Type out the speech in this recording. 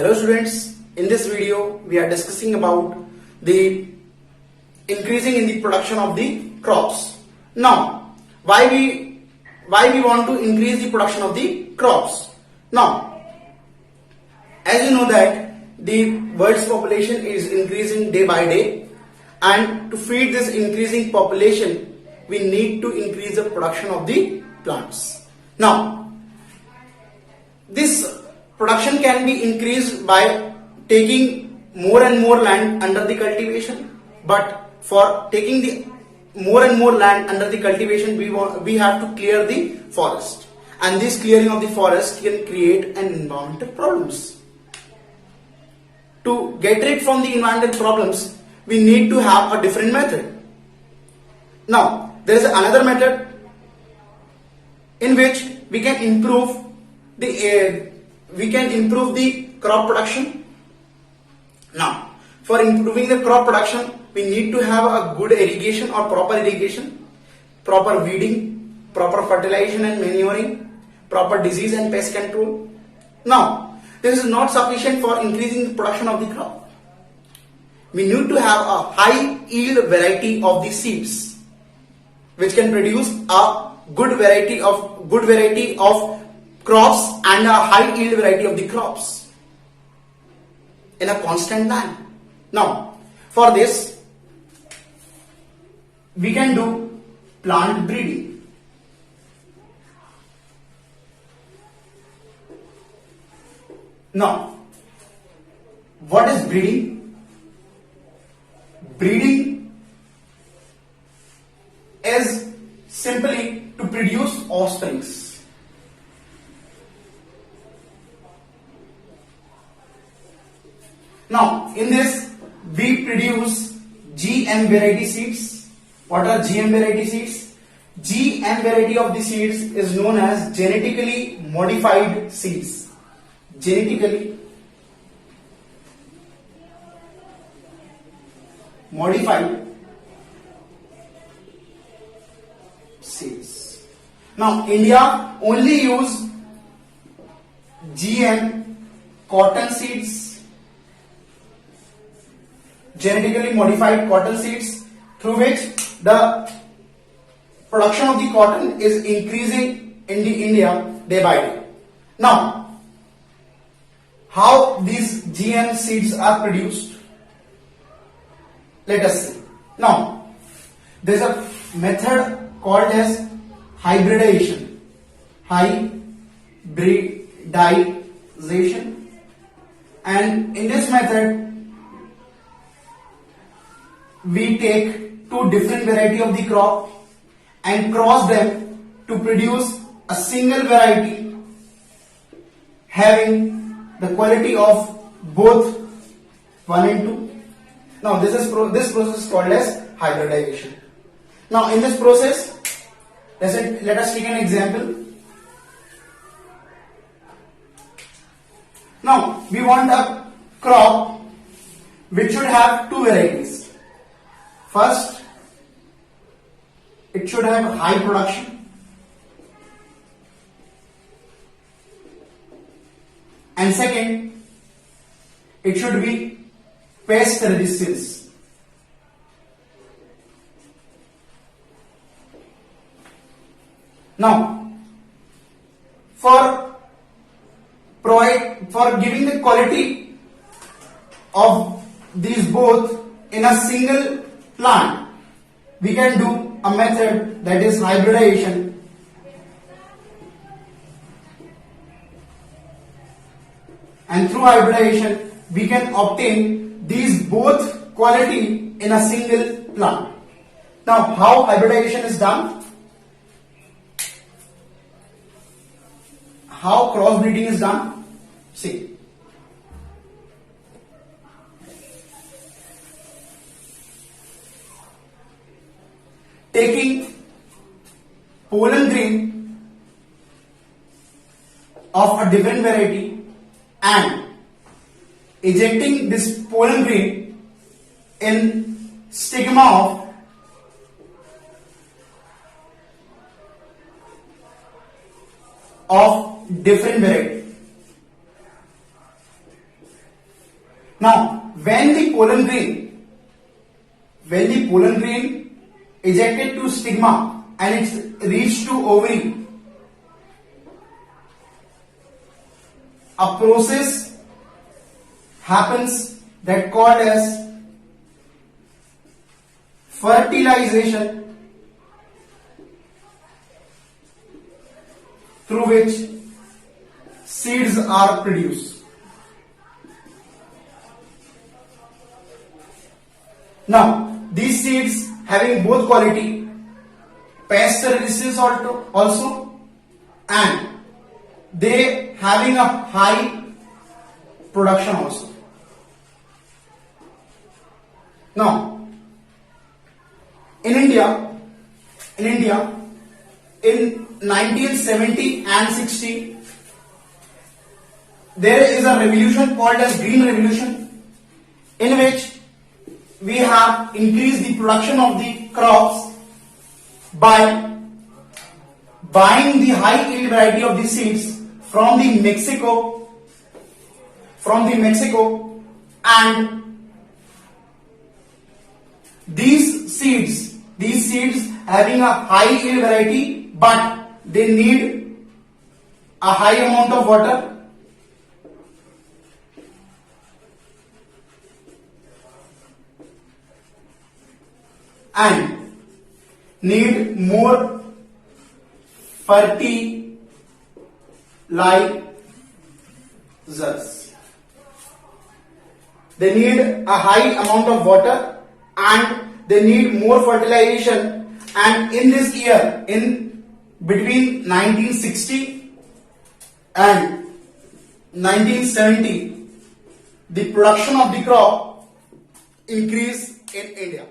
Hello students, in this video we are discussing about the increasing in the production of the crops. Now, why we want to increase the production of the crops? Now, as you know that the world's population is increasing day by day, and to feed this increasing population we need to increase the production of the plants. Now, this production can be increased by taking more and more land under the cultivation, but for taking the more and more land under the cultivation we have to clear the forest, and this clearing of the forest can create an environmental problems. To get rid from the environmental problems we need to have a different method. Now there is another method in which we can improve the crop production. Now, for improving the crop production, we need to have a good irrigation or proper irrigation, proper weeding, proper fertilization and manuring, proper disease and pest control. Now, this is not sufficient for increasing the production of the crop. We need to have a high yield variety of the seeds, which can produce a good variety of crops and a high yield variety of the crops in a constant manner. Now, for this we can do plant breeding. Now, what is breeding? Breeding is simply to produce offsprings. Now, in this we produce GM variety seeds. What are GM variety seeds? GM variety of the seeds is known as genetically modified seeds. Genetically modified seeds. Now, India only use GM cotton seeds, genetically modified cotton seeds, through which the production of the cotton is increasing in the India day by day. Now, how these GM seeds are produced? Let us see. Now, there is a method called as hybridization. Hybridization, and in this method we take two different variety of the crop and cross them to produce a single variety having the quality of both 1 and 2. Now this process is called as hybridization. Now in this process, let us take an example. Now we want a crop which should have two varieties. First, it should have high production, and second, it should be pest resistance. Now, for giving the quality of these both in a single plant, we can do a method that is hybridization. And through hybridization we can obtain these both quality in a single plant. Now, how hybridization is done? How crossbreeding is done? See. Taking pollen grain of a different variety and ejecting this pollen grain in stigma of different variety. Now, when the pollen grain ejected to stigma and it's reached to ovary, a process happens that called as fertilization, through which seeds are produced. Now, these seeds having both quality, pest resistance also, and they having a high production also. Now, in India, in 1970 and 60, there is a revolution called as Green Revolution, in which we have increased the production of the crops by buying the high yield variety of the seeds from the Mexico, and these seeds having a high yield variety, but they need a high amount of water, and need more fertilizers. They need a high amount of water and they need more fertilization. And in this year, in between 1960 and 1970, the production of the crop increased in India.